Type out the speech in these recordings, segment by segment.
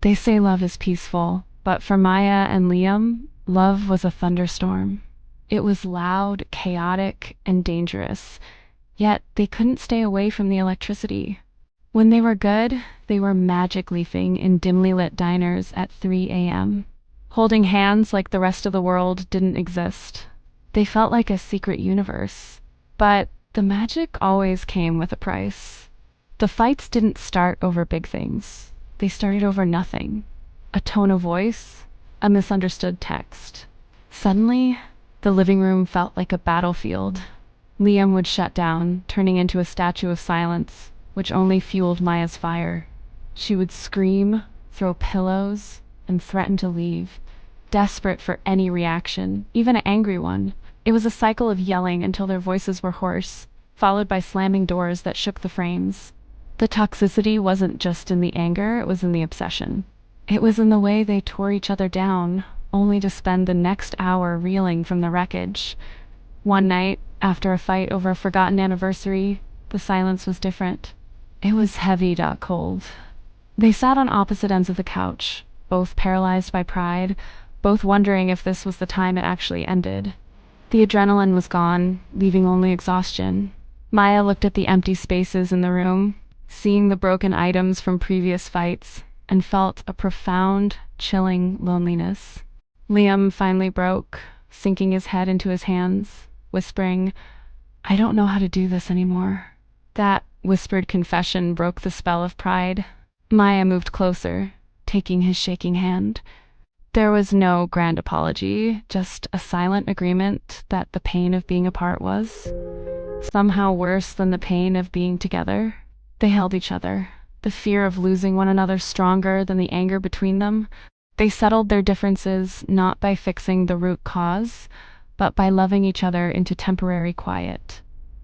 They say love is peaceful, but for Maya and Liam, love was a thunderstorm. It was loud, chaotic, and dangerous, yet they couldn't stay away from the electricity. When they were good, they were magic leafing in dimly lit diners at 3 a.m., holding hands like the rest of the world didn't exist. They felt like a secret universe. But the magic always came with a price. The fights didn't start over big things. They started over nothing. A tone of voice, a misunderstood text. Suddenly, the living room felt like a battlefield. Liam would shut down, turning into a statue of silence, which only fueled Maya's fire. She would scream, throw pillows, and threaten to leave, desperate for any reaction, even an angry one. It was a cycle of yelling until their voices were hoarse, followed by slamming doors that shook the frames. The toxicity wasn't just in the anger, it was in the obsession. It was in the way they tore each other down, only to spend the next hour reeling from the wreckage. One night, after a fight over a forgotten anniversary, the silence was different. It was heavy, cold. They sat on opposite ends of the couch, both paralyzed by pride, both wondering if this was the time it actually ended. The adrenaline was gone, leaving only exhaustion. Maya looked at the empty spaces in the room, seeing the broken items from previous fights, and felt a profound, chilling loneliness. Liam finally broke, sinking his head into his hands, whispering, "I don't know how to do this anymore." That whispered confession broke the spell of pride. Maya moved closer, taking his shaking hand. There was no grand apology, just a silent agreement that the pain of being apart was somehow worse than the pain of being together. They held each other, the fear of losing one another stronger than the anger between them. They settled their differences not by fixing the root cause, but by loving each other into temporary quiet.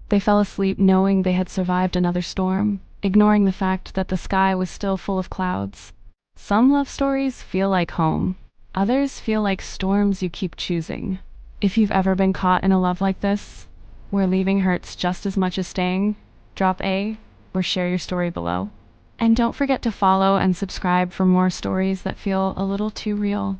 They fell asleep knowing they had survived another storm, ignoring the fact that the sky was still full of clouds. Some love stories feel like home. Others feel like storms you keep choosing. If you've ever been caught in a love like this, where leaving hurts just as much as staying, drop A or share your story below. And don't forget to follow and subscribe for more stories that feel a little too real.